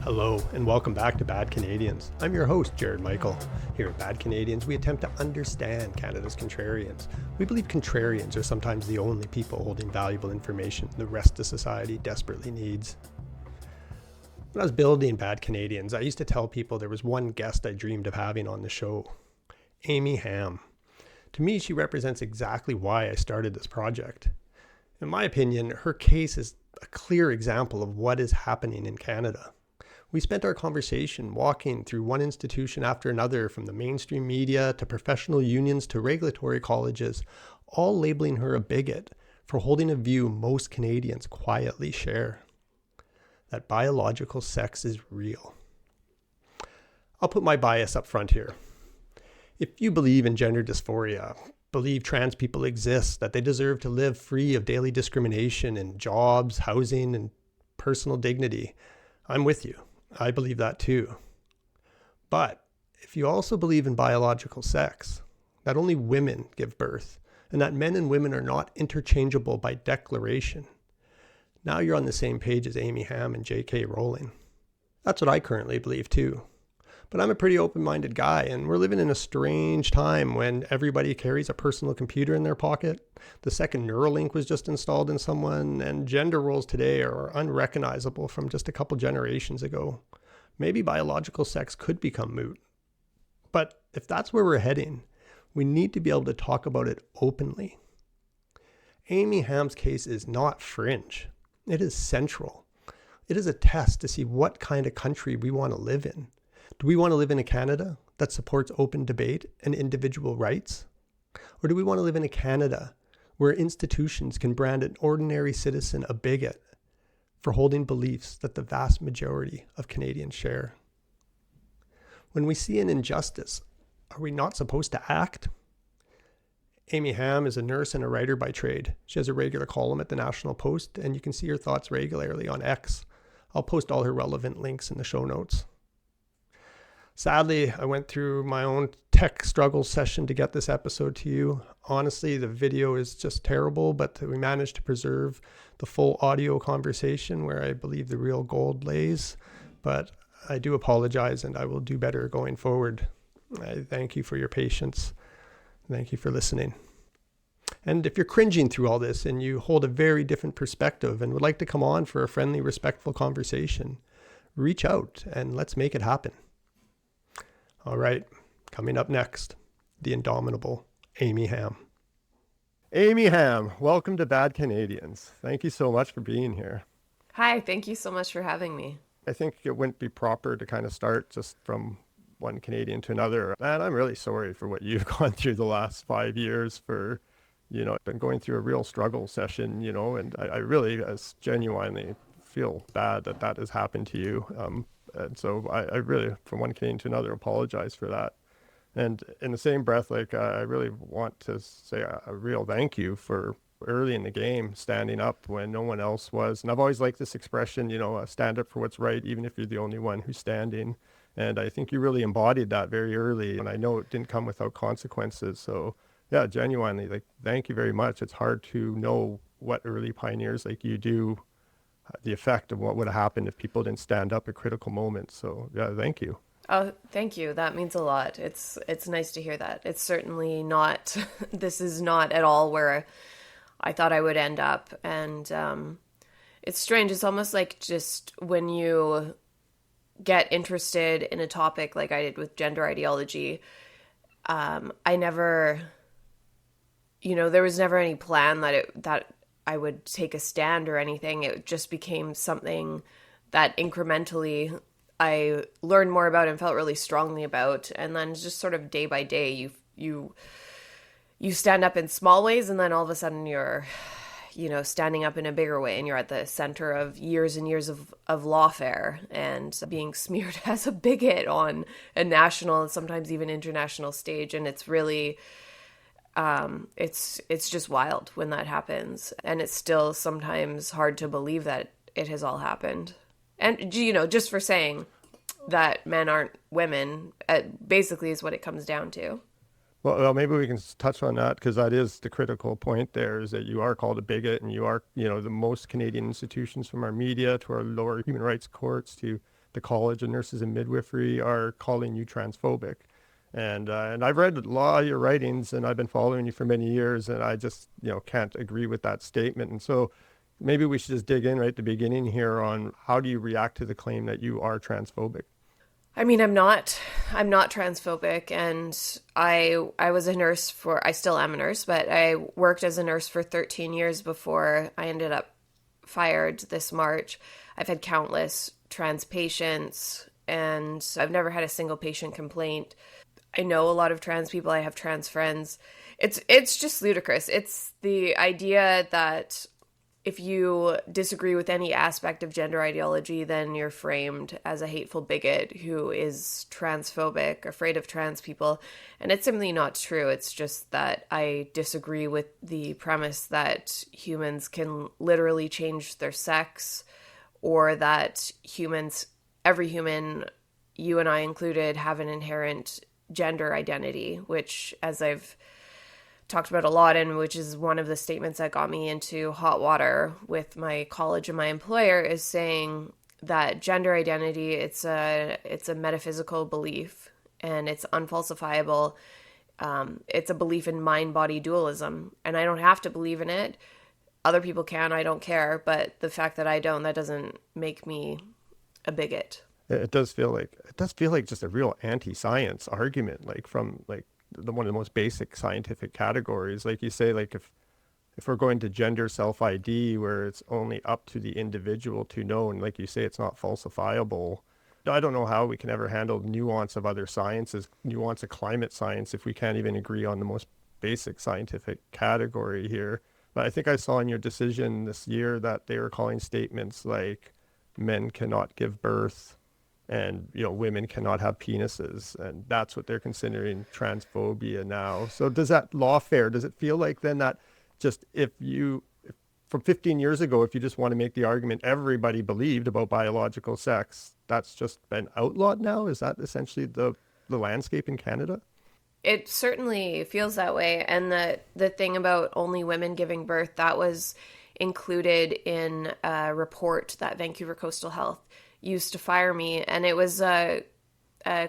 Hello, and welcome back to Bad Canadians. I'm your host, Jared Michael. Here at Bad Canadians, we attempt to understand Canada's contrarians. We believe contrarians are sometimes the only people holding valuable information the rest of society desperately needs. When I was building Bad Canadians, I used to tell people there was one guest I dreamed of having on the show, Amy Hamm. To me, she represents exactly why I started this project. In my opinion, her case is a clear example of what is happening in Canada. We spent our conversation walking through one institution after another, from the mainstream media to professional unions to regulatory colleges, all labeling her a bigot for holding a view most Canadians quietly share: that biological sex is real. I'll put my bias up front here. If you believe in gender dysphoria, believe trans people exist, that they deserve to live free of daily discrimination in jobs, housing, and personal dignity, I'm with you. I believe that too. But if you also believe in biological sex, that only women give birth, and that men and women are not interchangeable by declaration, now you're on the same page as Amy Hamm and J.K. Rowling. That's what I currently believe too. But I'm a pretty open-minded guy, and we're living in a strange time when everybody carries a personal computer in their pocket. The second Neuralink was just installed in someone, and gender roles today are unrecognizable from just a couple generations ago. Maybe biological sex could become moot. But if that's where we're heading, we need to be able to talk about it openly. Amy Hamm's case is not fringe. It is central. It is a test to see what kind of country we want to live in. Do we want to live in a Canada that supports open debate and individual rights? Or do we want to live in a Canada where institutions can brand an ordinary citizen a bigot for holding beliefs that the vast majority of Canadians share? When we see an injustice, are we not supposed to act? Amy Hamm is a nurse and a writer by trade. She has a regular column at the National Post, and you can see her thoughts regularly on X. I'll post all her relevant links in the show notes. Sadly, I went through my own tech struggle session to get this episode to you. Honestly, the video is just terrible, but we managed to preserve the full audio conversation where I believe the real gold lays. But I do apologize, and I will do better going forward. I thank you for your patience. Thank you for listening. And if you're cringing through all this and you hold a very different perspective and would like to come on for a friendly, respectful conversation, reach out and let's make it happen. All right, coming up next, the indomitable Amy Hamm. Amy Hamm, welcome to Bad Canadians. Thank you so much for being here. Hi, thank you so much for having me. I think it wouldn't be proper to kind of start just from one Canadian to another. And I'm really sorry for what you've gone through the last 5 years for, been going through a real struggle session, and I really genuinely feel bad that that has happened to you. And so I really, from one Canadian to another, apologize for that. And in the same breath, I really want to say a real thank you for early in the game standing up when no one else was. And I've always liked this expression, stand up for what's right, even if you're the only one who's standing. And I think you really embodied that very early. And I know it didn't come without consequences. So yeah, genuinely, thank you very much. It's hard to know what early pioneers like you do, the effect of what would have happened if people didn't stand up at critical moments. So yeah, thank you. Oh, thank you. That means a lot. It's nice to hear that. It's certainly not, this is not at all where I thought I would end up. And it's strange. It's almost like just when you get interested in a topic like I did with gender ideology, I never, there was never any plan that I would take a stand or anything. It just became something that incrementally I learned more about and felt really strongly about. And then just sort of day by day, you stand up in small ways, and then all of a sudden you're, standing up in a bigger way, and you're at the center of years and years of lawfare and being smeared as a bigot on a national and sometimes even international stage. And it's really, it's just wild when that happens. And it's still sometimes hard to believe that it has all happened. And, just for saying that men aren't women, basically is what it comes down to. Well, maybe we can touch on that, because that is the critical point there, is that you are called a bigot, and you are, the most Canadian institutions, from our media to our lower human rights courts to the College of Nurses and Midwifery are calling you transphobic. And I've read a lot of your writings, and I've been following you for many years, and I just, can't agree with that statement. And so maybe we should just dig in right at the beginning here on how do you react to the claim that you are transphobic? I mean, I'm not transphobic, and I was a nurse I still am a nurse, but I worked as a nurse for 13 years before I ended up fired this March. I've had countless trans patients, and I've never had a single patient complaint. I know a lot of trans people. I have trans friends. It's just ludicrous. It's the idea that if you disagree with any aspect of gender ideology, then you're framed as a hateful bigot who is transphobic, afraid of trans people. And it's simply not true. It's just that I disagree with the premise that humans can literally change their sex, or that every human, you and I included, have an inherent gender identity, which, as I've talked about a lot, and which is one of the statements that got me into hot water with my college and my employer, is saying that gender identity, it's a metaphysical belief, and it's unfalsifiable. It's a belief in mind-body dualism, and I don't have to believe in it. Other people can, I don't care, but the fact that I don't, that doesn't make me a bigot. It does feel like just a real anti-science argument, like from like one of the most basic scientific categories. Like you say, like if we're going to gender self-ID, where it's only up to the individual to know, and like you say, it's not falsifiable. I don't know how we can ever handle nuance of other sciences, nuance of climate science, if we can't even agree on the most basic scientific category here. But I think I saw in your decision this year that they were calling statements like men cannot give birth, and women cannot have penises, and that's what they're considering transphobia now. So does that lawfare, does it feel like then that just from 15 years ago, if you just want to make the argument everybody believed about biological sex, that's just been outlawed now? Is that essentially the landscape in Canada? It certainly feels that way. And the thing about only women giving birth, that was included in a report that Vancouver Coastal Health used to fire me. And it was a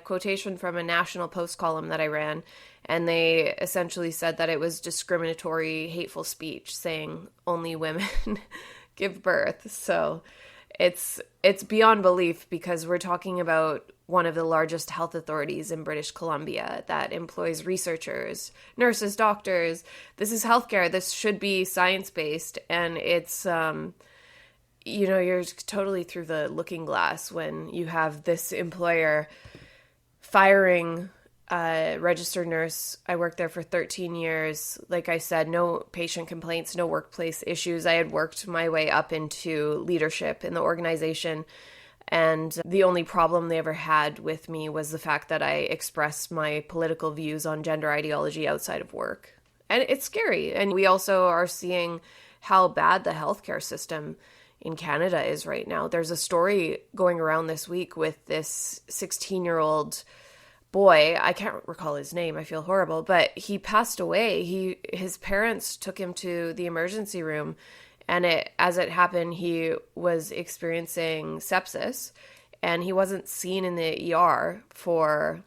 quotation from a National Post column that I ran. And they essentially said that it was discriminatory, hateful speech, saying only women give birth. So it's beyond belief, because we're talking about one of the largest health authorities in British Columbia that employs researchers, nurses, doctors. This is healthcare. This should be science-based. And it's, you're totally through the looking glass when you have this employer firing a registered nurse. I worked there for 13 years. Like I said, no patient complaints, no workplace issues. I had worked my way up into leadership in the organization. And the only problem they ever had with me was the fact that I expressed my political views on gender ideology outside of work. And it's scary. And we also are seeing how bad the healthcare system in Canada is right now. There's a story going around this week with this 16-year-old boy. I can't recall his name. I feel horrible, but he passed away. His parents took him to the emergency room, and as it happened, he was experiencing sepsis, and he wasn't seen in the ER for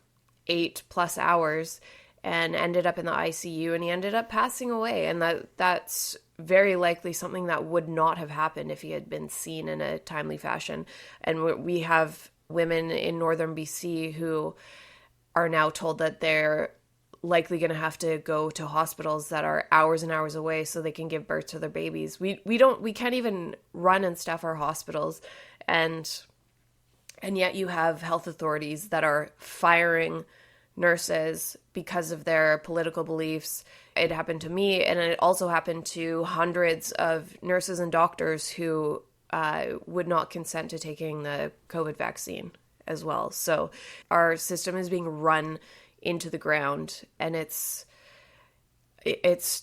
8+ hours and ended up in the ICU, and he ended up passing away. And that's very likely something that would not have happened if he had been seen in a timely fashion. And we have women in northern BC who are now told that they're likely going to have to go to hospitals that are hours and hours away so they can give birth to their babies. We can't even run and staff our hospitals, and yet you have health authorities that are firing nurses because of their political beliefs. It happened to me, and it also happened to hundreds of nurses and doctors who would not consent to taking the COVID vaccine as well. So our system is being run into the ground, and it's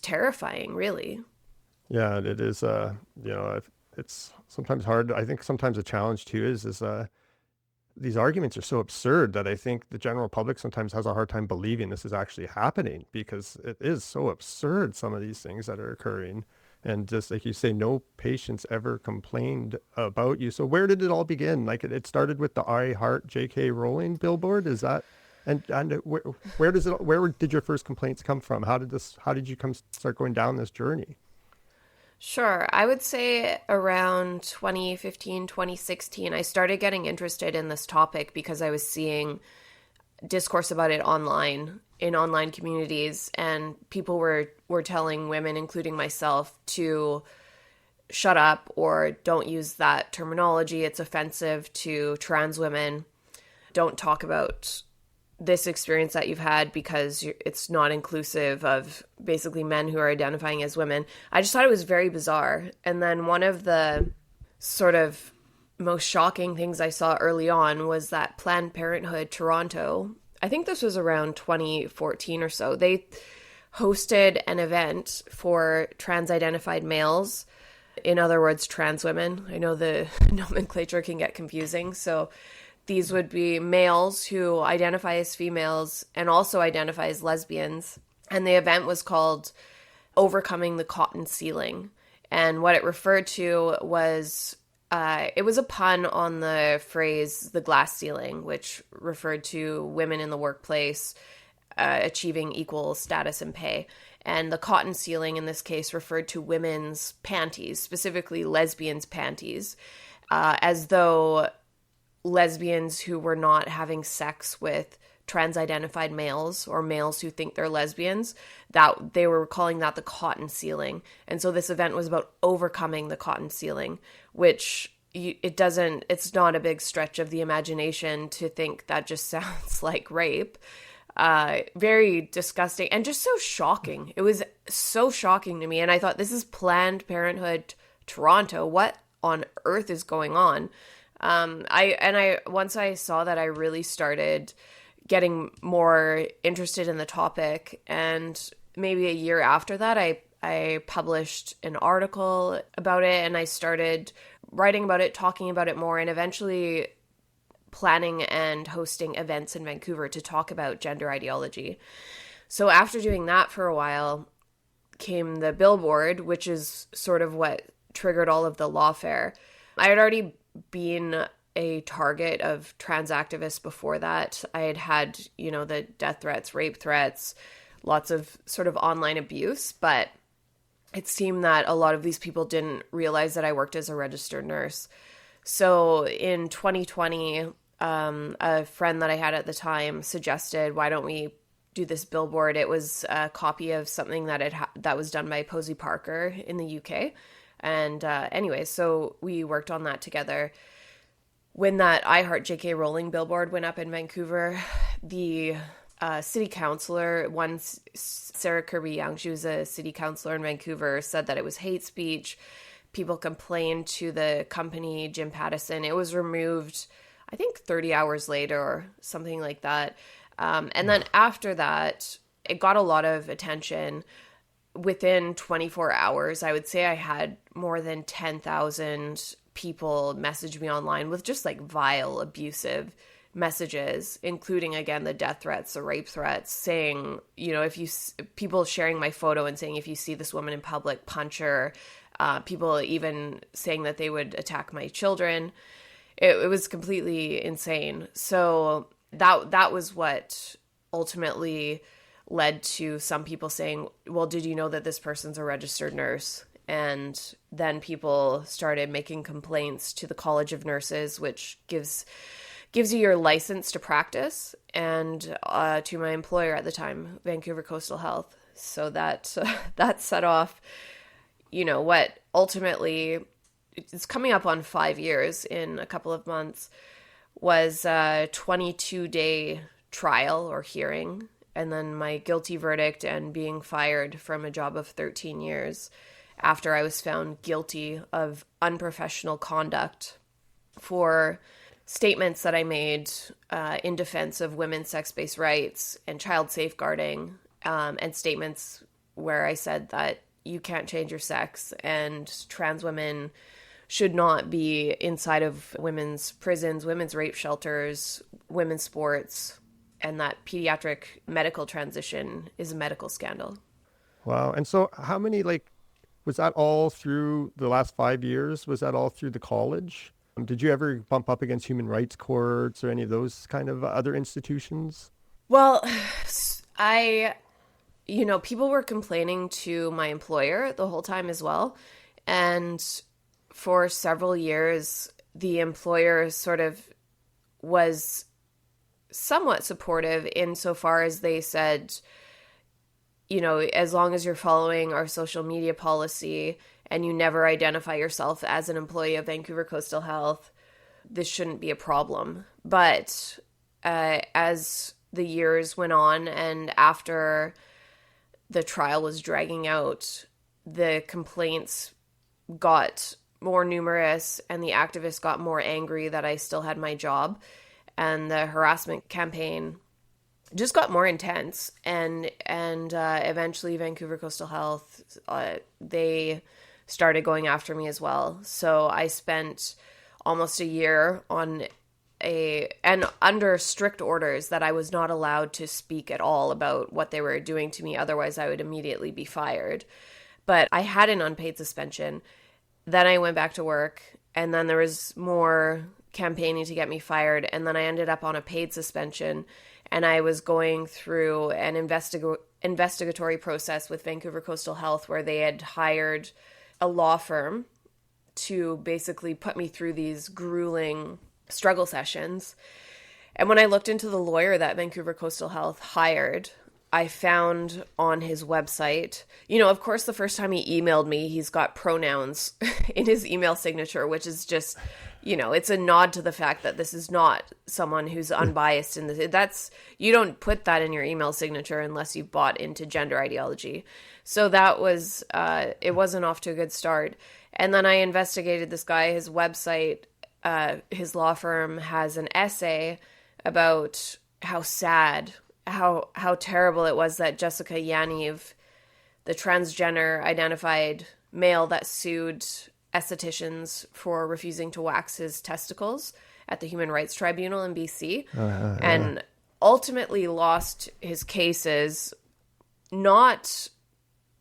terrifying, really. Yeah, it is. It's sometimes hard. I think sometimes the challenge too is these arguments are so absurd that I think the general public sometimes has a hard time believing this is actually happening, because it is so absurd, some of these things that are occurring. And just like you say, no patients ever complained about you. So where did it all begin? Like it started with the I Heart J.K. Rowling billboard. Is that, and where did your first complaints come from? How did you start going down this journey? Sure. I would say around 2015, 2016, I started getting interested in this topic because I was seeing discourse about it online in online communities, and people were telling women, including myself, to shut up or don't use that terminology. It's offensive to trans women. Don't talk about this experience that you've had because it's not inclusive of basically men who are identifying as women. I just thought it was very bizarre. And then one of the sort of most shocking things I saw early on was that Planned Parenthood Toronto, I think this was around 2014 or so, they hosted an event for trans-identified males. In other words, trans women. I know the nomenclature can get confusing. So these would be males who identify as females and also identify as lesbians. And the event was called Overcoming the Cotton Ceiling. And what it referred to was, it was a pun on the phrase, the glass ceiling, which referred to women in the workplace achieving equal status and pay. And the cotton ceiling in this case referred to women's panties, specifically lesbians' panties, as though lesbians who were not having sex with trans-identified males or males who think they're lesbians, that they were calling that the cotton ceiling. And so this event was about overcoming the cotton ceiling, which it's not a big stretch of the imagination to think that just sounds like rape. Very disgusting and just so shocking. It was so shocking to me. And I thought, this is Planned Parenthood Toronto. What on earth is going on? Once I saw that, I really started getting more interested in the topic. And maybe a year after that, I published an article about it, and I started writing about it, talking about it more, and eventually planning and hosting events in Vancouver to talk about gender ideology. So after doing that for a while came the billboard, which is sort of what triggered all of the lawfare. I had already been a target of trans activists before that. I had the death threats, rape threats, lots of sort of online abuse, but it seemed that a lot of these people didn't realize that I worked as a registered nurse. So in 2020, a friend that I had at the time suggested, why don't we do this billboard? It was a copy of something that was done by Posey Parker in the UK. And anyway, so we worked on that together. When that I Heart J.K. Rowling billboard went up in Vancouver, the city councillor, Sarah Kirby-Young, she was a city councillor in Vancouver, said that it was hate speech. People complained to the company, Jim Pattison. It was removed, I think 30 hours later or something like that. And then after that, it got a lot of attention. Within 24 hours, I would say I had more than 10,000 people message me online with just like vile, abusive messages, including, again, the death threats, the rape threats, saying, people sharing my photo and saying, if you see this woman in public, punch her. People even saying that they would attack my children. It was completely insane. So that was what ultimately led to some people saying, well, did you know that this person's a registered nurse? And then people started making complaints to the College of Nurses, which gives you your license to practice, and to my employer at the time, Vancouver Coastal Health. So that set off, what ultimately, it's coming up on 5 years in a couple of months, was a 22-day trial or hearing, and then my guilty verdict and being fired from a job of 13 years after I was found guilty of unprofessional conduct for statements that I made in defense of women's sex-based rights and child safeguarding, and statements where I said that you can't change your sex and trans women should not be inside of women's prisons, women's rape shelters, women's sports, and that pediatric medical transition is a medical scandal. Wow. And so how many, Was that all through the last 5 years? Was that all through the college? Did you ever bump up against human rights courts or any of those kind of other institutions? Well, people were complaining to my employer the whole time as well. And for several years, the employer sort of was somewhat supportive insofar as they said, as long as you're following our social media policy and you never identify yourself as an employee of Vancouver Coastal Health, this shouldn't be a problem. But as the years went on and after the trial was dragging out, the complaints got more numerous and the activists got more angry that I still had my job, and the harassment campaign just got more intense, and eventually Vancouver Coastal Health, they started going after me as well. So I spent almost a year and under strict orders that I was not allowed to speak at all about what they were doing to me. Otherwise, I would immediately be fired. But I had an unpaid suspension. Then I went back to work, and then there was more campaigning to get me fired. And then I ended up on a paid suspension, and I was going through an investigatory process with Vancouver Coastal Health where they had hired a law firm to basically put me through these grueling struggle sessions. And when I looked into the lawyer that Vancouver Coastal Health hired, I found on his website, of course, the first time he emailed me, he's got pronouns in his email signature, which is just, it's a nod to the fact that this is not someone who's unbiased in this. You don't put that in your email signature unless you bought into gender ideology. So that was, it wasn't off to a good start. And then I investigated this guy, his website, his law firm has an essay about how sad, how terrible it was that Jessica Yaniv, the transgender identified male that sued estheticians for refusing to wax his testicles at the Human Rights Tribunal in BC, and ultimately lost his cases, not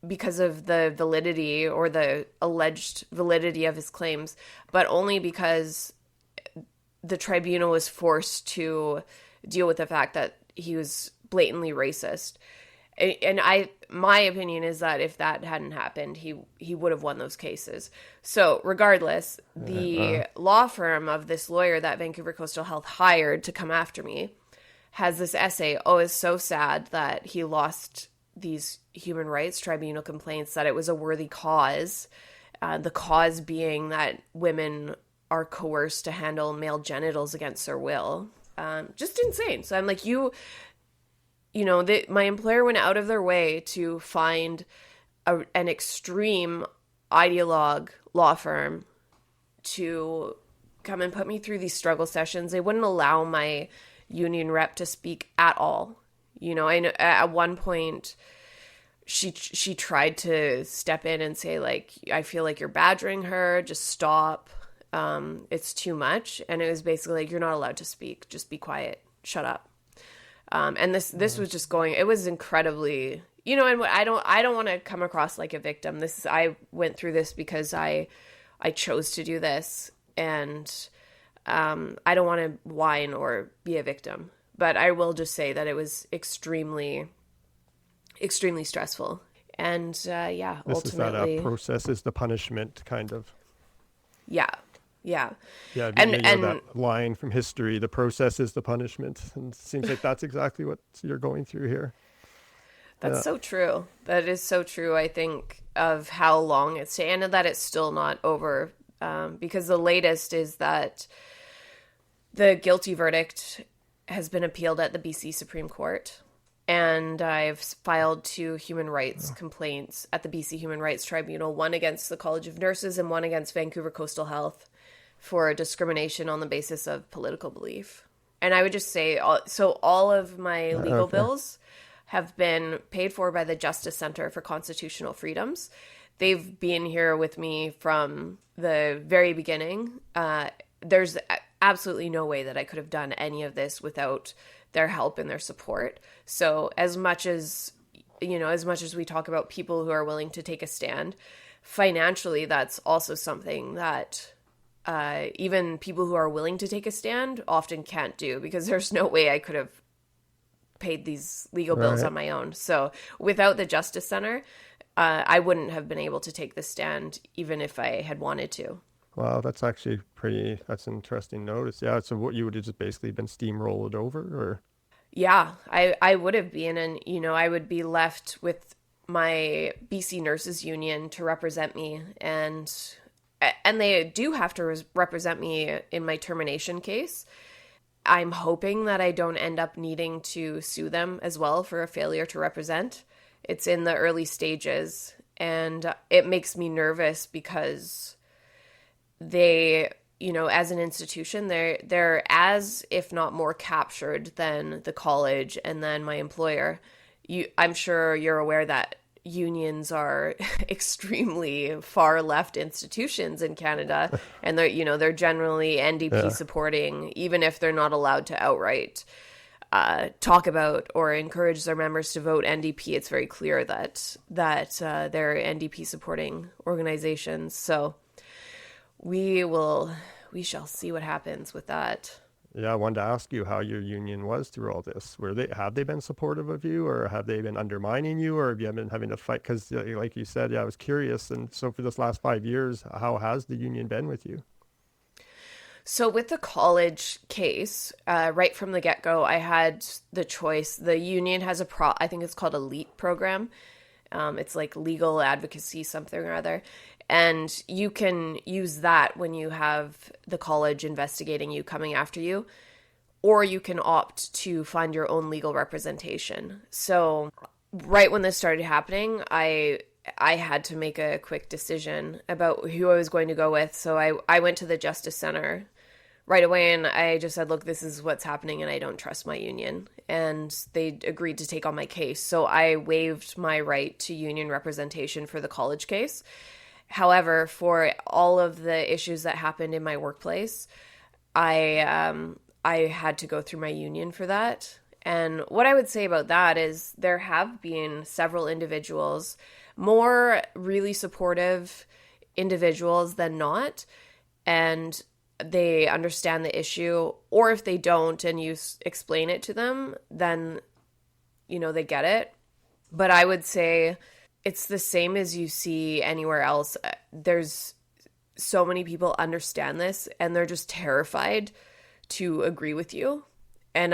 because of the validity or the alleged validity of his claims, but only because the tribunal was forced to deal with the fact that he was blatantly racist. And my opinion is that if that hadn't happened, he would have won those cases. So regardless, the law firm of this lawyer that Vancouver Coastal Health hired to come after me has this essay, it's so sad that he lost these human rights tribunal complaints, that it was a worthy cause. The cause being that women are coerced to handle male genitals against their will. Just insane. So I'm like, my employer went out of their way to find an extreme ideologue law firm to come and put me through these struggle sessions. They wouldn't allow my union rep to speak at all. I know at one point she tried to step in and say, like, I feel like you're badgering her, just stop. It's too much. And it was basically like, you're not allowed to speak. Just be quiet. Shut up. And this was just going, it was incredibly, and I don't want to come across like a victim. I went through this because I chose to do this, and I don't want to whine or be a victim, but I will just say that it was extremely, extremely stressful. And this ultimately, is that process is the punishment kind of. Yeah. Yeah, and that line from history, the process is the punishment. And it seems like that's exactly what you're going through here. That's so true. That is so true, I think, of how long it's taken, and that it's still not over. Because the latest is that the guilty verdict has been appealed at the BC Supreme Court. And I've filed 2 human rights complaints at the BC Human Rights Tribunal, one against the College of Nurses and one against Vancouver Coastal Health, for discrimination on the basis of political belief. And I would just say, so all of my legal bills have been paid for by the Justice Center for Constitutional Freedoms. They've been here with me from the very beginning. There's absolutely no way that I could have done any of this without their help and their support. So as much as we talk about people who are willing to take a stand, financially, that's also something that even people who are willing to take a stand often can't do, because there's no way I could have paid these legal bills on my own. So without the Justice Center, I wouldn't have been able to take the stand even if I had wanted to. Wow, that's actually that's an interesting notice. Yeah, so what, you would have just basically been steamrolled over, or? Yeah, I would have been, and, I would be left with my BC Nurses Union to represent me, and they do have to represent me in my termination case. I'm hoping that I don't end up needing to sue them as well for a failure to represent. It's in the early stages, and it makes me nervous because they, as an institution, they're as, if not more, captured than the college and then my employer. I'm sure you're aware that unions are extremely far left institutions in Canada, and they're generally NDP supporting, even if they're not allowed to outright talk about or encourage their members to vote NDP. It's very clear that they're NDP supporting organizations. So we shall see what happens with that. Yeah, I wanted to ask you how your union was through all this. Have they been supportive of you, or have they been undermining you, or have you been having to fight? Because like you said, I was curious. And so for this last 5 years, how has the union been with you? So with the college case, right from the get-go, I had the choice. The union has I think it's called a LEAP program. It's like legal advocacy something or other. And you can use that when you have the college investigating you, coming after you, or you can opt to find your own legal representation. So right when this started happening, I had to make a quick decision about who I was going to go with. So I went to the Justice Center right away, and I just said, look, this is what's happening, and I don't trust my union. And they agreed to take on my case. So I waived my right to union representation for the college case. However, for all of the issues that happened in my workplace, I had to go through my union for that. And what I would say about that is there have been several individuals, more really supportive individuals than not, and they understand the issue. Or if they don't and you explain it to them, then, they get it. But I would say it's the same as you see anywhere else. There's so many people understand this, and they're just terrified to agree with you. And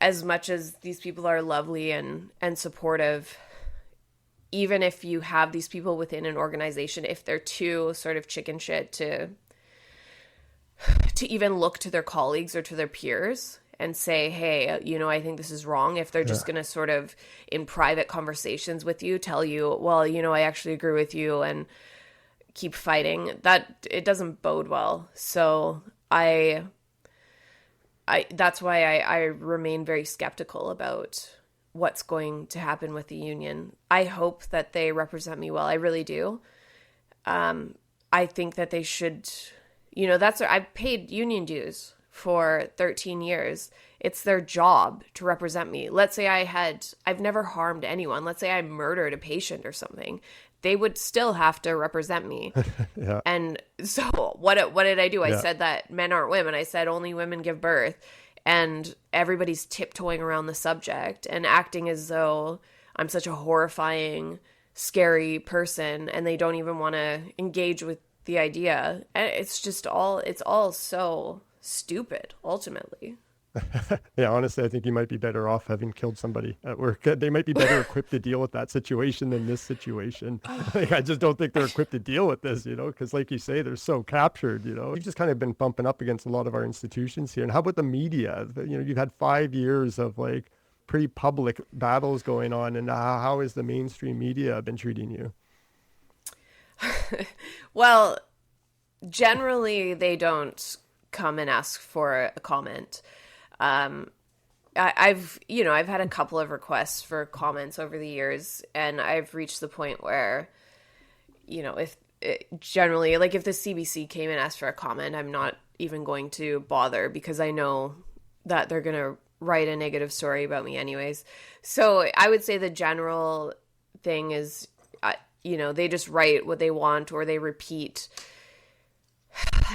as much as these people are lovely and supportive, even if you have these people within an organization, if they're too sort of chicken shit to even look to their colleagues or to their peers and say, hey, I think this is wrong. If they're just going to sort of in private conversations with you, tell you, well, I actually agree with you, and keep fighting, that it doesn't bode well. So that's why I remain very skeptical about what's going to happen with the union. I hope that they represent me well. I really do. I think that they should, I've paid union dues for 13 years. It's their job to represent me. Let's say I've never harmed anyone. Let's say I murdered a patient or something. They would still have to represent me. Yeah. And so what did I do? I said that men aren't women. I said only women give birth. And everybody's tiptoeing around the subject and acting as though I'm such a horrifying, scary person, and they don't even want to engage with the idea. And it's all so stupid, ultimately. Yeah, honestly, I think you might be better off having killed somebody at work. They might be better equipped to deal with that situation than this situation. I just don't think they're equipped to deal with this, because like you say, they're so captured, You've just kind of been bumping up against a lot of our institutions here. And how about the media? You've had 5 years of pretty public battles going on. And how has the mainstream media been treating you? Well, generally they don't come and ask for a comment. I've had a couple of requests for comments over the years, and I've reached the point where, if the CBC came and asked for a comment, I'm not even going to bother, because I know that they're going to write a negative story about me anyways. So I would say the general thing is, they just write what they want, or they repeat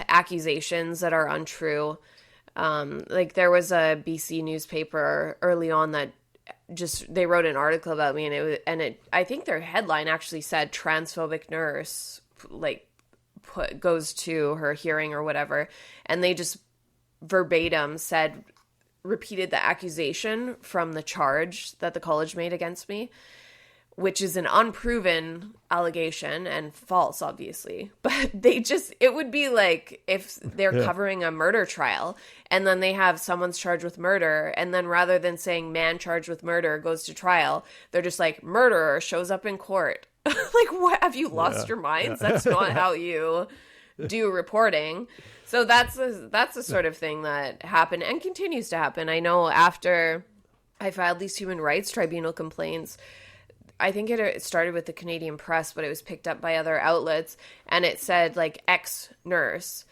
accusations that are untrue. Like there was a BC newspaper early on that they wrote an article about me, and I think their headline actually said transphobic nurse goes to her hearing or whatever, and they just verbatim repeated the accusation from the charge that the college made against me, which is an unproven allegation and false, obviously. But it would be like if they're covering a murder trial and then they have someone's charged with murder, and then rather than saying man charged with murder goes to trial, they're just like murderer shows up in court. Like, what? Have you lost your minds? That's not how you do reporting. So that's the sort of thing that happened and continues to happen. I know after I filed these human rights tribunal complaints, I think it started with the Canadian Press, but it was picked up by other outlets, and it said like ex-nurse.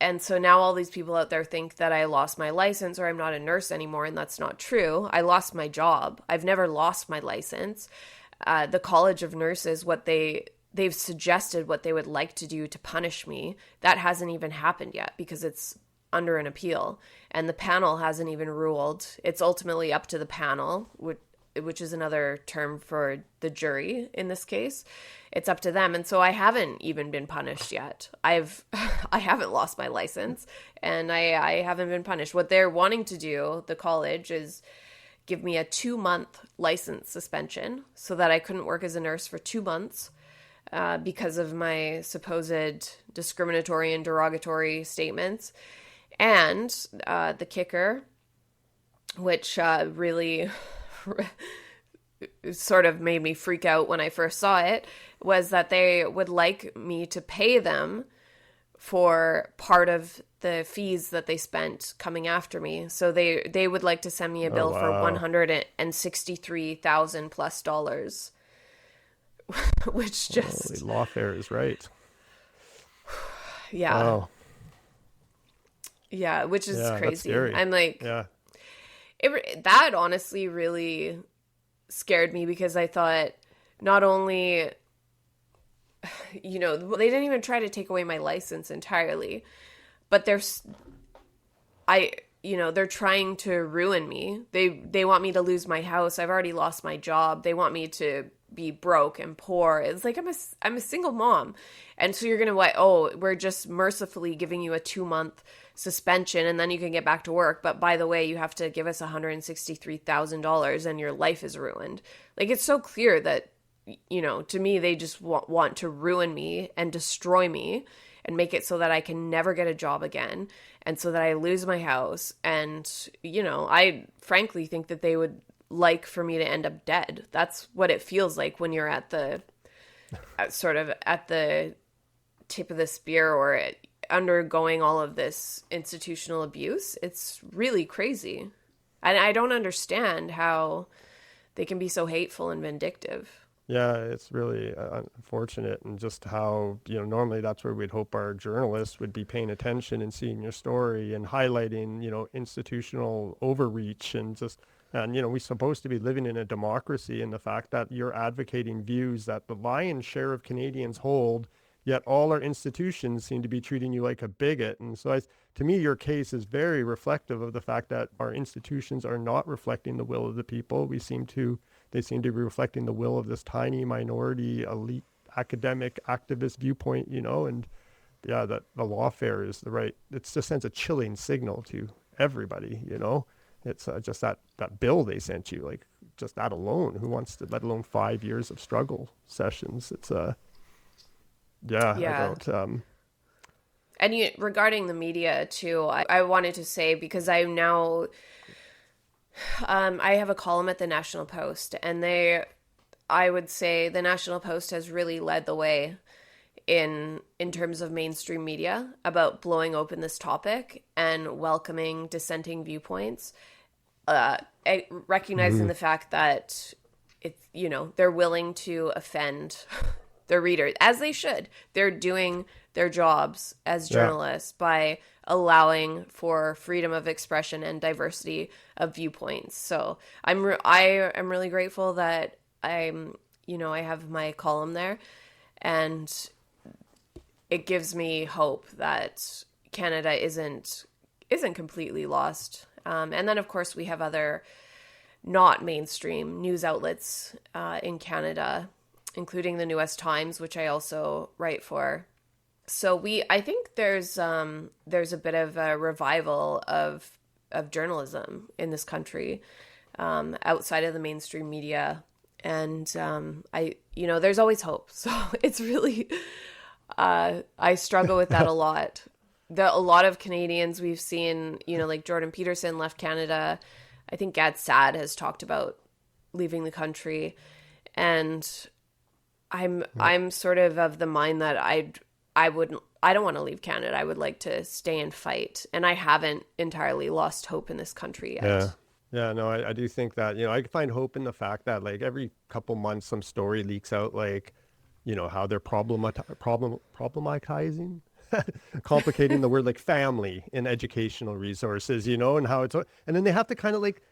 And so now all these people out there think that I lost my license or I'm not a nurse anymore, and that's not true. I lost my job. I've never lost my license. The College of Nurses, they've suggested what they would like to do to punish me. That hasn't even happened yet because it's under an appeal, and the panel hasn't even ruled. It's ultimately up to the panel, which is another term for the jury in this case. It's up to them. And so I haven't even been punished yet. I haven't lost my license, and I haven't been punished. What they're wanting to do, the college, is give me a 2-month license suspension so that I couldn't work as a nurse for 2 months because of my supposed discriminatory and derogatory statements. And the kicker, which really sort of made me freak out when I first saw it, was that they would like me to pay them for part of the fees that they spent coming after me. So they would like to send me a bill for $163,000 plus dollars, which just... Holy lawfare is right. Yeah. Wow. Yeah, which is crazy. That's scary. I'm like... Yeah. That honestly really scared me, because I thought not only, they didn't even try to take away my license entirely, but they're trying to ruin me. They want me to lose my house. I've already lost my job. They want me to be broke and poor. It's like I'm a single mom. And so you're going to we're just mercifully giving you a 2-month suspension and then you can get back to work. But by the way, you have to give us $163,000 and your life is ruined. Like, it's so clear that, to me, they just want to ruin me and destroy me and make it so that I can never get a job again. And so that I lose my house. And, I frankly think that they would like for me to end up dead. That's what it feels like when you're at the tip of the spear or undergoing all of this institutional abuse. It's really crazy. And I don't understand how they can be so hateful and vindictive. Yeah, it's really unfortunate, and just how, normally that's where we'd hope our journalists would be paying attention and seeing your story and highlighting, institutional overreach and we're supposed to be living in a democracy, and the fact that you're advocating views that the lion's share of Canadians hold, yet all our institutions seem to be treating you like a bigot. And so to me, your case is very reflective of the fact that our institutions are not reflecting the will of the people. They seem to be reflecting the will of this tiny minority, elite, academic, activist viewpoint, and that the lawfare is it just sends a chilling signal to everybody, It's just that bill they sent you, like just that alone, who wants to, let alone 5 years of struggle sessions. It's I don't. And regarding the media too, I wanted to say, because I now, I have a column at the National Post, and I would say the National Post has really led the way in terms of mainstream media about blowing open this topic and welcoming dissenting viewpoints, recognizing the fact that it's, they're willing to offend their readers, as they should. They're doing their jobs as journalists by allowing for freedom of expression and diversity of viewpoints. So I am really grateful that I have my column there. And it gives me hope that Canada isn't completely lost. And then, of course, we have other not mainstream news outlets in Canada, including the New Times, which I also write for. So I think there's a bit of a revival of journalism in this country, outside of the mainstream media, and there's always hope. So it's really I struggle with that a lot. A lot of Canadians we've seen, like Jordan Peterson left Canada. I think Gad Saad has talked about leaving the country, and I'm sort of the mind that I don't want to leave Canada. I would like to stay and fight, and I haven't entirely lost hope in this country yet. Yeah, no, I do think that, I find hope in the fact that like every couple months some story leaks out, like, how they're problematizing, complicating the word like family in educational resources, and how and then they have to kind of like,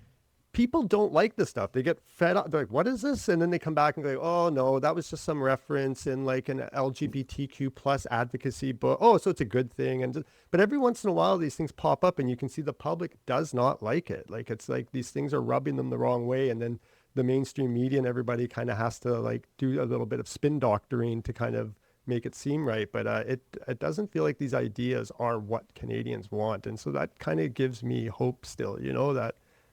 people don't like this stuff. They get fed up. They're like, what is this? And then they come back and go, oh no, that was just some reference in like an LGBTQ plus advocacy book. Oh, so it's a good thing. But every once in a while, these things pop up and you can see the public does not like it. Like, it's like these things are rubbing them the wrong way. And then the mainstream media and everybody kind of has to like do a little bit of spin doctoring to kind of make it seem right. But it doesn't feel like these ideas are what Canadians want. And so that kind of gives me hope still,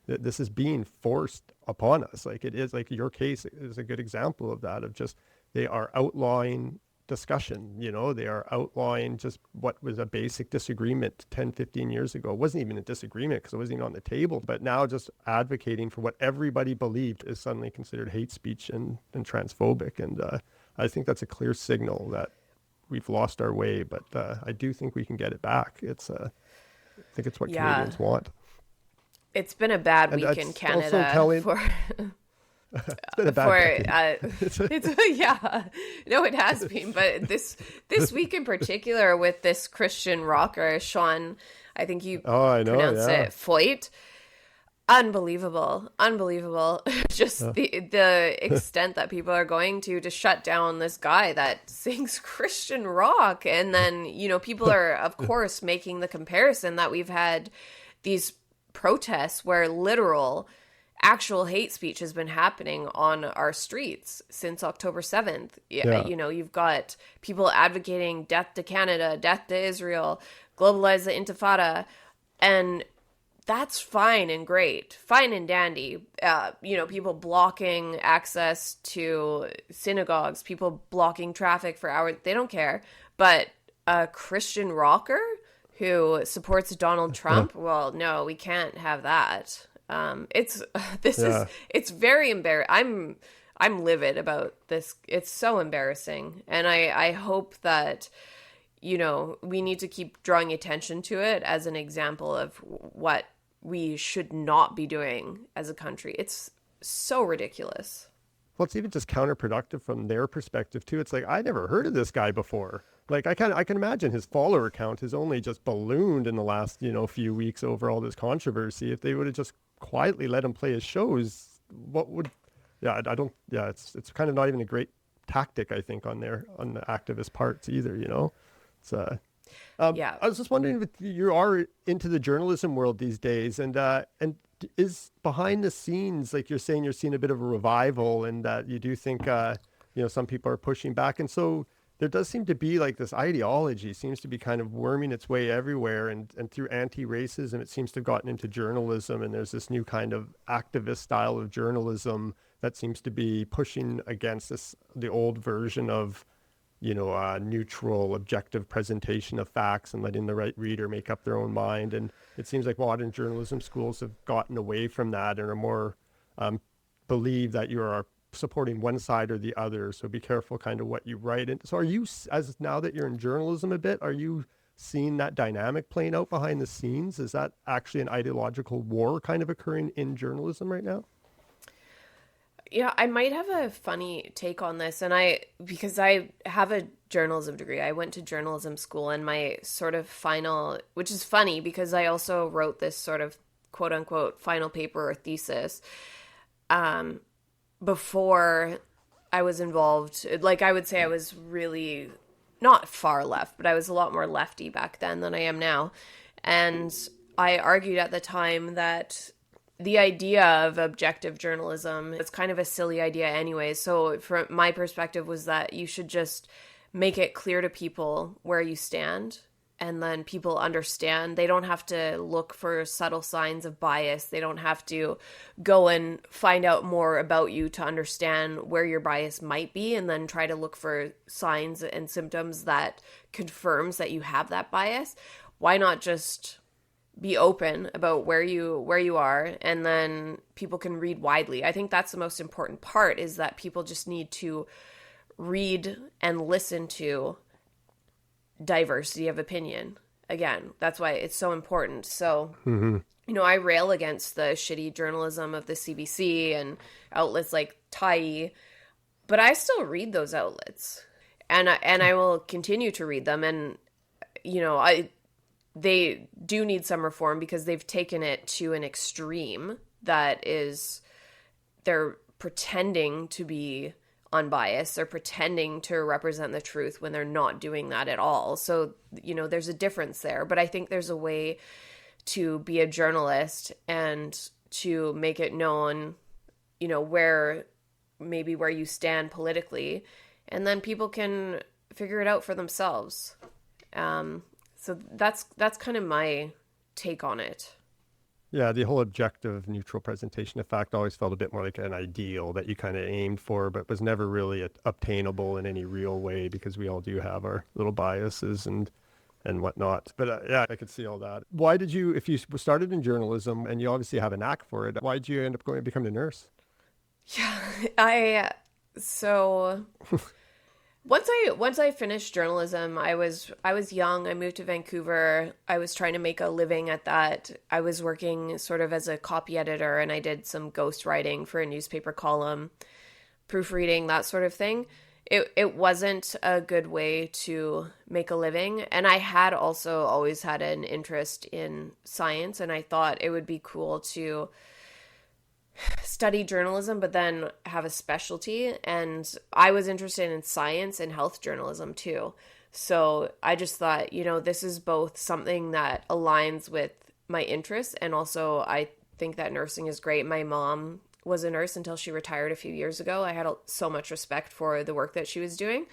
that this is being forced upon us. Like, it is, like your case is a good example of that, of just, they are outlawing discussion, they are outlawing just what was a basic disagreement 10, 15 years ago. It wasn't even a disagreement because it wasn't even on the table, but now just advocating for what everybody believed is suddenly considered hate speech and transphobic. And I think that's a clear signal that we've lost our way, but I do think we can get it back. I think it's what Canadians want. It's been a bad week in Canada for it's been a bad no, it has been, but this week in particular with this Christian rocker Sean, I think you pronounce it Foyt. Unbelievable just the extent that people are going to shut down this guy that sings Christian rock. And then people are of course making the comparison that we've had these protests where literal actual hate speech has been happening on our streets since October 7th. You've got people advocating death to Canada, death to Israel, globalize the intifada, and that's fine and great, fine and dandy. People blocking access to synagogues, people blocking traffic for hours, they don't care. But a Christian rocker who supports Donald Trump, well, no, we can't have that. It's very embarrassing. I'm livid about this. It's so embarrassing. And I hope that, we need to keep drawing attention to it as an example of what we should not be doing as a country. It's so ridiculous. Well, it's even just counterproductive from their perspective too. It's like, I never heard of this guy before. Like, I can imagine his follower count has only just ballooned in the last, few weeks over all this controversy. If they would have just quietly let him play his shows, it's kind of not even a great tactic, I think, on the activist parts either, It's I was just wondering if you are into the journalism world these days, and is behind the scenes, like you're saying, you're seeing a bit of a revival, and that you do think, some people are pushing back. And so there does seem to be like this ideology seems to be kind of worming its way everywhere, and through anti-racism, it seems to have gotten into journalism. And there's this new kind of activist style of journalism that seems to be pushing against the old version of, neutral, objective presentation of facts and letting the right reader make up their own mind. And it seems like modern journalism schools have gotten away from that and are more believe that you are supporting one side or the other. So be careful kind of what you write. And so are you, as now that you're in journalism a bit, are you seeing that dynamic playing out behind the scenes? Is that actually an ideological war kind of occurring in journalism right now? Yeah, I might have a funny take on this, because I have a journalism degree. I went to journalism school, and my sort of final, which is funny because I also wrote this sort of quote unquote final paper or thesis before I was involved, like I would say I was really not far left, but I was a lot more lefty back then than I am now. And I argued at the time that the idea of objective journalism is kind of a silly idea anyway. So from my perspective was that you should just make it clear to people where you stand, and then people understand. They don't have to look for subtle signs of bias. They don't have to go and find out more about you to understand where your bias might be, and then try to look for signs and symptoms that confirms that you have that bias. Why not just be open about where you are, and then people can read widely? I think that's the most important part, is that people just need to read and listen to diversity of opinion. Again, that's why it's so important. So, I rail against the shitty journalism of the CBC and outlets like TIE, but I still read those outlets, and I will continue to read them. And they do need some reform, because they've taken it to an extreme that is, they're pretending to be unbiased. They're pretending to represent the truth when they're not doing that at all. So, there's a difference there. But I think there's a way to be a journalist and to make it known, where you stand politically, and then people can figure it out for themselves. So that's kind of my take on it. Yeah, the whole objective, neutral presentation of fact always felt a bit more like an ideal that you kind of aimed for, but was never really obtainable in any real way, because we all do have our little biases and whatnot. But yeah, I could see all that. Why did you, if you started in journalism and you obviously have a knack for it, why did you end up going to become a nurse? Yeah, so once I finished journalism, I was young. I moved to Vancouver. I was trying to make a living at that. I was working sort of as a copy editor, and I did some ghostwriting for a newspaper column, proofreading, that sort of thing. It wasn't a good way to make a living. And I had also always had an interest in science, and I thought it would be cool to study journalism, but then have a specialty. And I was interested in science and health journalism too. So I just thought, this is both something that aligns with my interests, and also I think that nursing is great. My mom was a nurse until she retired a few years ago. I had so much respect for the work that she was doing.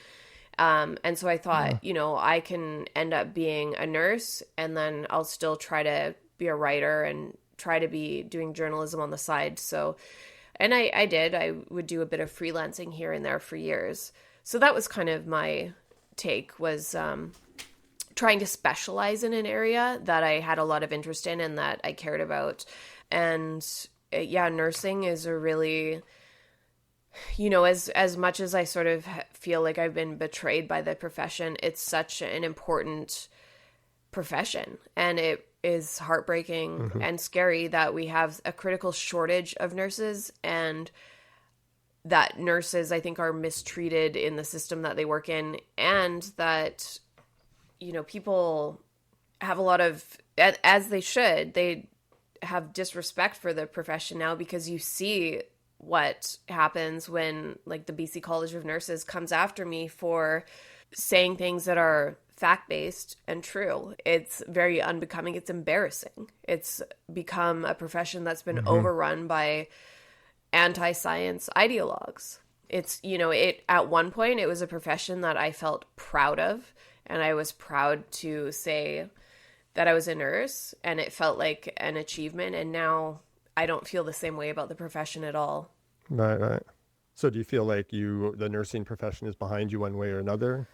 And so I thought, I can end up being a nurse, and then I'll still try to be a writer and try to be doing journalism on the side. So, and I did. I would do a bit of freelancing here and there for years. So that was kind of my take, was trying to specialize in an area that I had a lot of interest in and that I cared about. And nursing is a really, as much as I sort of feel like I've been betrayed by the profession, it's such an important profession, and it is heartbreaking and scary that we have a critical shortage of nurses, and that nurses, I think, are mistreated in the system that they work in, and that, people have a lot of, as they should, they have disrespect for the profession now, because you see what happens when, like, the BC College of Nurses comes after me for saying things that are fact-based and true. It's very unbecoming. It's embarrassing. It's become a profession that's been overrun by anti-science ideologues. It's, at one point, it was a profession that I felt proud of, and I was proud to say that I was a nurse, and it felt like an achievement. And now I don't feel the same way about the profession at all. Right. So do you feel like the nursing profession is behind you one way or another?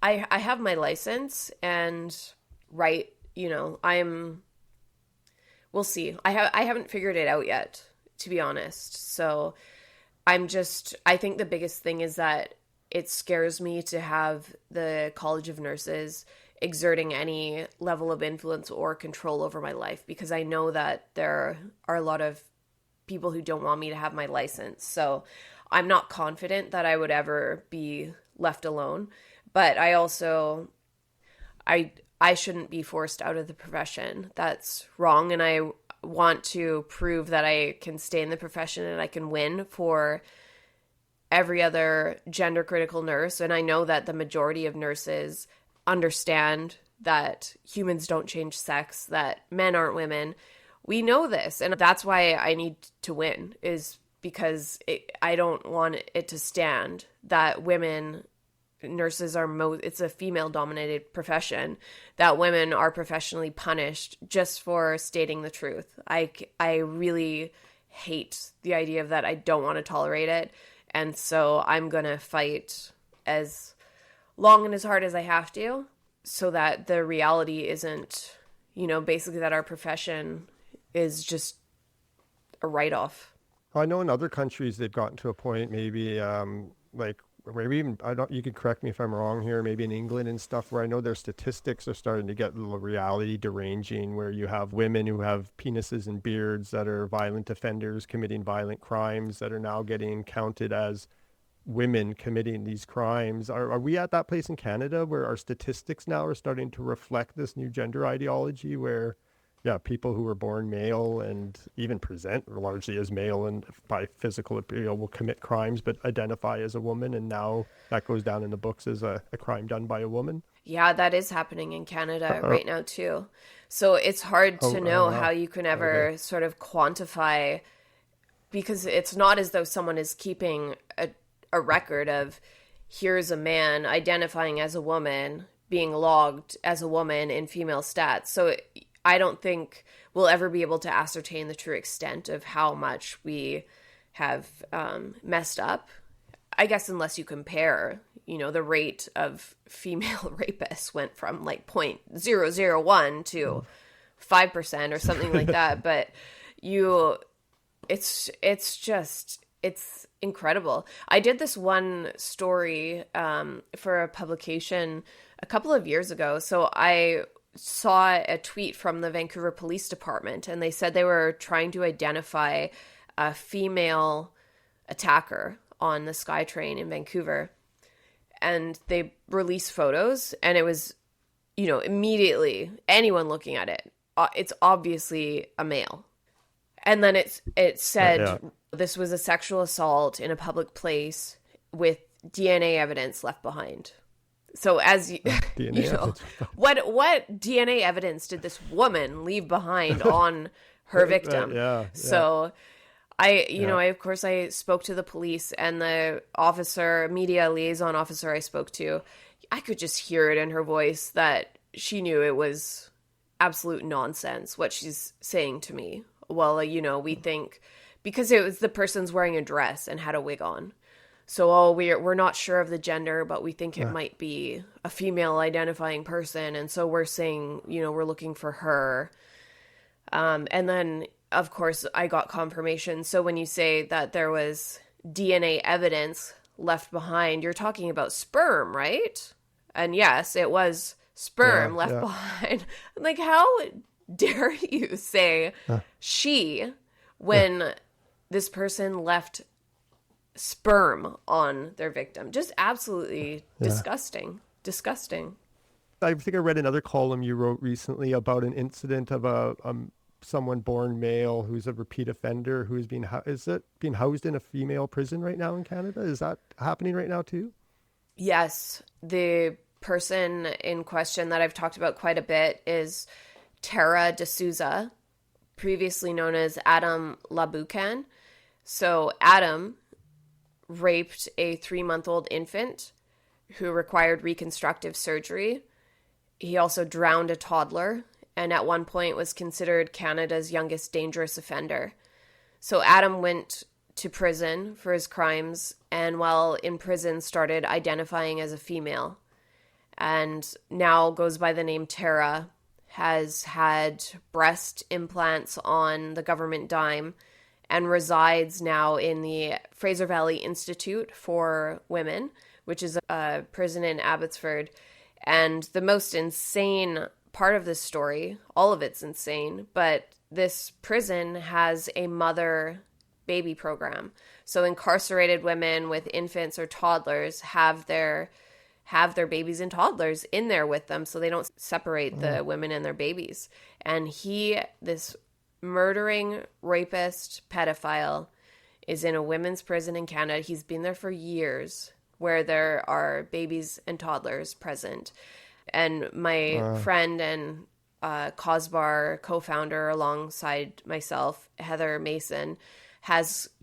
I have my license, and we'll see. I haven't figured it out yet, to be honest. So I think the biggest thing is that it scares me to have the College of Nurses exerting any level of influence or control over my life, because I know that there are a lot of people who don't want me to have my license. So I'm not confident that I would ever be left alone. But I also, I shouldn't be forced out of the profession. That's wrong. And I want to prove that I can stay in the profession and I can win for every other gender critical nurse. And I know that the majority of nurses understand that humans don't change sex, that men aren't women. We know this. And that's why I need to win, is because I don't want it to stand that nurses are it's a female dominated profession, that women are professionally punished just for stating the truth. I really hate the idea of that. I don't want to tolerate it. And so I'm going to fight as long and as hard as I have to, so that the reality isn't, basically that our profession is just a write-off. Well, I know in other countries they've gotten to a point, maybe maybe even, you could correct me if I'm wrong here, maybe in England and stuff, where I know their statistics are starting to get a little reality deranging, where you have women who have penises and beards that are violent offenders committing violent crimes that are now getting counted as women committing these crimes. Are we at that place in Canada where our statistics now are starting to reflect this new gender ideology, where people who were born male and even present largely as male and by physical appeal will commit crimes but identify as a woman, and now that goes down in the books as a crime done by a woman? Yeah, that is happening in Canada right now too. So it's hard to know how you can ever sort of quantify, because it's not as though someone is keeping a record of, here's a man identifying as a woman being logged as a woman in female stats. So I don't think we'll ever be able to ascertain the true extent of how much we have messed up. I guess unless you compare, the rate of female rapists went from like 0.001 to 5% or something like that. But it's incredible. I did this one story for a publication a couple of years ago. So I saw a tweet from the Vancouver Police Department, and they said they were trying to identify a female attacker on the SkyTrain in Vancouver. And they released photos, and it was, immediately anyone looking at it, it's obviously a male. And then it said this was a sexual assault in a public place with DNA evidence left behind. So as what DNA evidence did this woman leave behind on her victim? So I spoke to the police, and the media liaison officer I spoke to, I could just hear it in her voice that she knew it was absolute nonsense what she's saying to me. Well, we think, because it was the person's wearing a dress and had a wig on. So, we're not sure of the gender, but we think it might be a female identifying person. And so we're saying, we're looking for her. And then, of course, I got confirmation. So when you say that there was DNA evidence left behind, you're talking about sperm, right? And yes, it was sperm left behind. Like, how dare you say she when this person left sperm on their victim? Just absolutely disgusting. I think I read another column you wrote recently about an incident of someone born male who's a repeat offender who's being housed in a female prison right now in Canada. Is that happening right now too? Yes. The person in question that I've talked about quite a bit is Tara D'Souza, previously known as Adam Labucan. So Adam raped a 3-month-old infant who required reconstructive surgery. He also drowned a toddler, and at one point was considered Canada's youngest dangerous offender. So Adam went to prison for his crimes, and while in prison started identifying as a female, and now goes by the name Tara, has had breast implants on the government dime, and resides now in the Fraser Valley Institute for Women, which is a prison in Abbotsford. And the most insane part of this story, all of it's insane, but this prison has a mother-baby program. So incarcerated women with infants or toddlers have their babies and toddlers in there with them, so they don't separate the women and their babies. And this murdering rapist pedophile is in a women's prison in Canada. He's been there for years, where there are babies and toddlers present. And my friend and CaWsbar co-founder alongside myself, Heather Mason,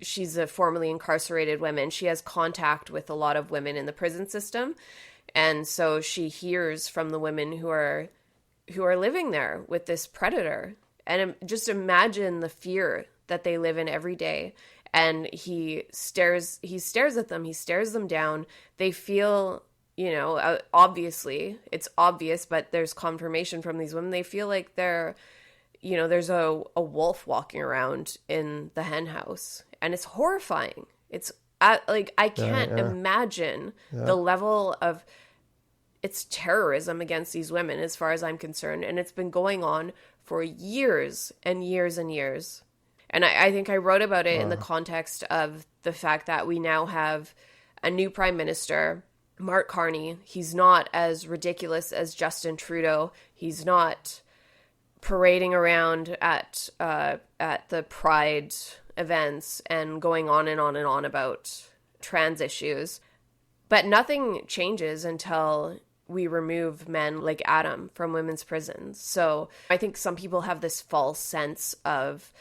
she's a formerly incarcerated woman. She has contact with a lot of women in the prison system. And so she hears from the women who are living there with this predator. And just imagine the fear that they live in every day. And he stares at them. He stares them down. They feel, obviously, it's obvious, but there's confirmation from these women. They feel like they're, there's a wolf walking around in the hen house. And it's horrifying. I can't imagine the level of it's terrorism against these women as far as I'm concerned. And it's been going on for years and years and years. And I think I wrote about it in the context of the fact that we now have a new prime minister, Mark Carney. He's not as ridiculous as Justin Trudeau. He's not parading around at the Pride events and going on and on and on about trans issues. But nothing changes until we remove men like Adam from women's prisons. So I think some people have this false sense of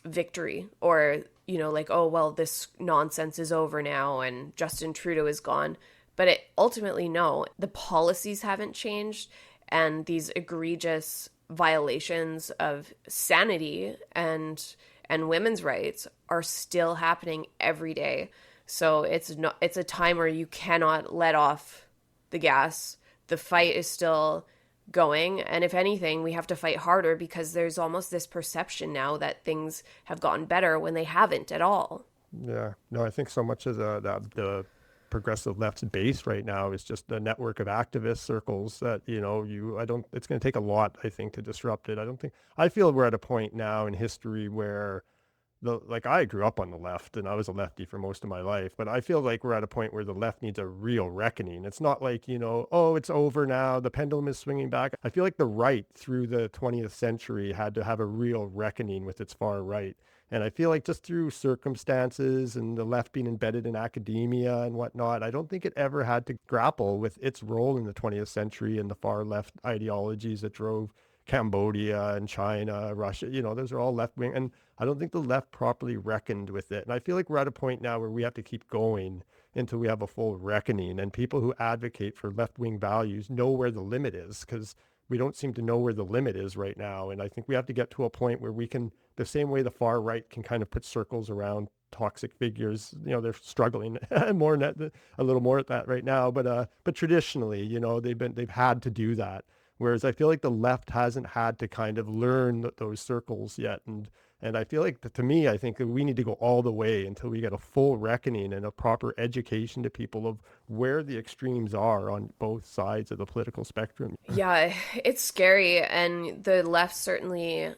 victory, or oh well, this nonsense is over now and Justin Trudeau is gone. But ultimately, no, the policies haven't changed, and these egregious violations of sanity and women's rights are still happening every day. So it's a time where you cannot let off the gas. The fight is still going, and if anything, we have to fight harder, because there's almost this perception now that things have gotten better when they haven't at all. Yeah, no, I think so much of the progressive left's base right now is just the network of activist circles that it's going to take a lot, I think, to disrupt it. I feel we're at a point now in history where I grew up on the left and I was a lefty for most of my life, but I feel like we're at a point where the left needs a real reckoning. It's not like, it's over now, the pendulum is swinging back. I feel like the right through the 20th century had to have a real reckoning with its far right. And I feel like just through circumstances and the left being embedded in academia and whatnot, I don't think it ever had to grapple with its role in the 20th century and the far left ideologies that drove Cambodia and China, Russia, those are all left wing. And I don't think the left properly reckoned with it. And I feel like we're at a point now where we have to keep going until we have a full reckoning. And people who advocate for left wing values know where the limit is, because we don't seem to know where the limit is right now. And I think we have to get to a point where we can, the same way the far right can kind of put circles around toxic figures, they're struggling a little more at that right now. But traditionally, they've had to do that. Whereas I feel like the left hasn't had to kind of learn those circles yet. And I feel like, to me, I think we need to go all the way until we get a full reckoning and a proper education to people of where the extremes are on both sides of the political spectrum. Yeah, it's scary. And the left certainly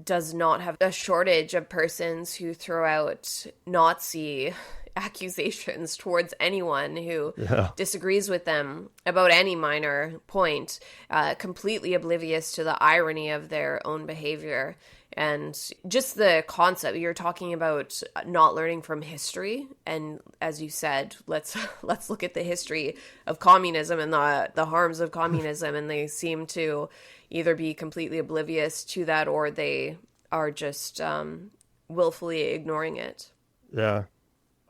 does not have a shortage of persons who throw out Nazi accusations towards anyone who disagrees with them about any minor point, completely oblivious to the irony of their own behavior. And just the concept, you're talking about not learning from history. And as you said, let's look at the history of communism and the harms of communism. And they seem to either be completely oblivious to that, or they are just willfully ignoring it. Yeah.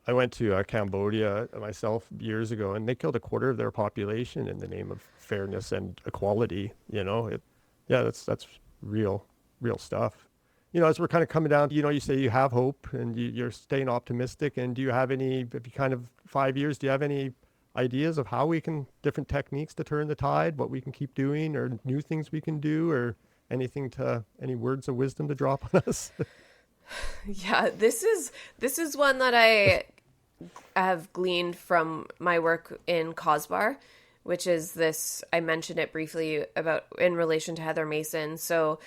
I went to Cambodia myself years ago, and they killed a quarter of their population in the name of fairness and equality. That's real stuff. As we're kind of coming down, you say you have hope and you're staying optimistic. And do you have any, if you kind of 5 years, do you have any ideas of how we can, different techniques to turn the tide, what we can keep doing, or new things we can do, or any words of wisdom to drop on us? Yeah, this is one that I have gleaned from my work in CaWsbar, which is this, I mentioned it briefly about in relation to Heather Mason. So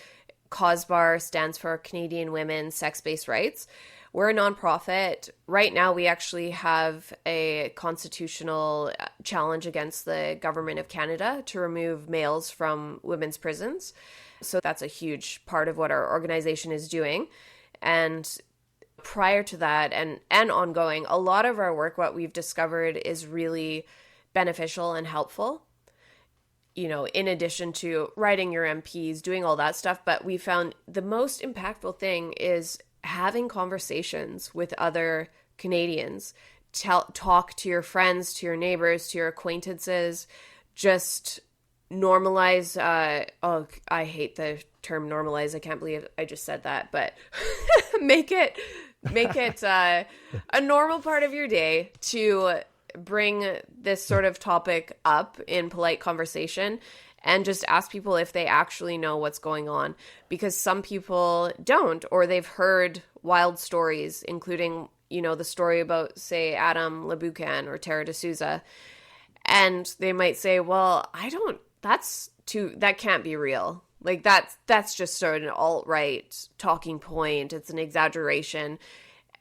CaWsbar stands for Canadian Women's Sex-Based Rights. We're a nonprofit. Right now, we actually have a constitutional challenge against the government of Canada to remove males from women's prisons. So that's a huge part of what our organization is doing. And prior to that and ongoing, a lot of our work, what we've discovered, is really beneficial and helpful, you know, in addition to writing your MPs, doing all that stuff. But we found the most impactful thing is having conversations with other Canadians. Talk to your friends, to your neighbors, to your acquaintances. Just normalize. I hate the term normalize. I can't believe I just said that, but make it a normal part of your day to bring this sort of topic up in polite conversation, and just ask people if they actually know what's going on, because some people don't, or they've heard wild stories, including, you know, the story about, say, Adam Labucan or Tara D'Souza, and they might say, well, that can't be real. Like that's just sort of an alt-right talking point. It's an exaggeration.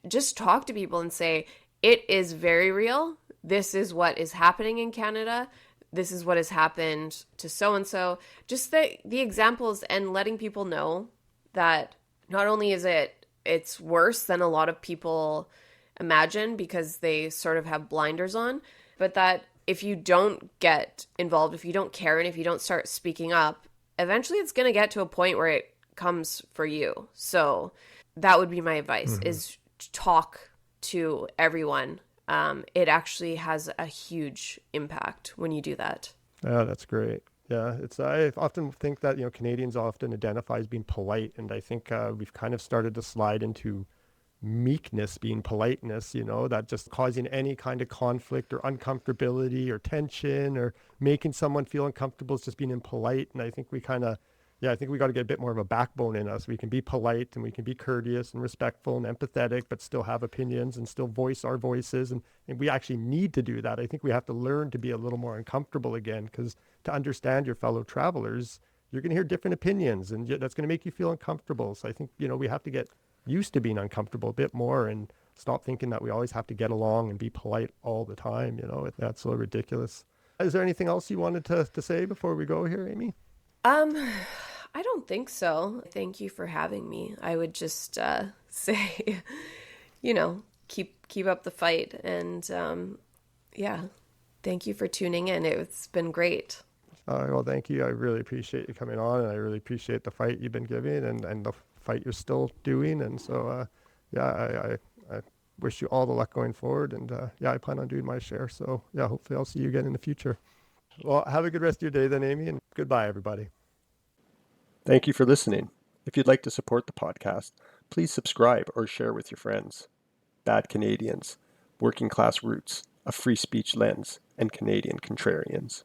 Just talk to people and say, it is very real. This is what is happening in Canada. This is what has happened to so-and-so. Just the examples, and letting people know that not only is it's worse than a lot of people imagine because they sort of have blinders on, but that if you don't get involved, if you don't care, and if you don't start speaking up, eventually it's going to get to a point where it comes for you. So that would be my advice, is talk to everyone. It actually has a huge impact when you do that. Yeah, that's great. Yeah, I often think that, you know, Canadians often identify as being polite, and I think we've kind of started to slide into meekness being politeness, you know, that just causing any kind of conflict or uncomfortability or tension or making someone feel uncomfortable is just being impolite. And I think we got to get a bit more of a backbone in us. We can be polite and we can be courteous and respectful and empathetic, but still have opinions and still voice our voices. And we actually need to do that. I think we have to learn to be a little more uncomfortable again, because to understand your fellow travelers, you're going to hear different opinions, and that's going to make you feel uncomfortable. So I think, you know, we have to get used to being uncomfortable a bit more and stop thinking that we always have to get along and be polite all the time. You know, that's so ridiculous. Is there anything else you wanted to say before we go here, Amy? I don't think so. Thank you for having me. I would just say, you know, keep up the fight, and thank you for tuning in. It's been great. Well, thank you. I really appreciate you coming on, and I really appreciate the fight you've been giving and the fight you're still doing. And so, I wish you all the luck going forward. And I plan on doing my share. So, hopefully I'll see you again in the future. Well, have a good rest of your day then, Amy, and goodbye, everybody. Thank you for listening. If you'd like to support the podcast, please subscribe or share with your friends. Bad Canadians, Working Class Roots, A Free Speech Lens, and Canadian Contrarians.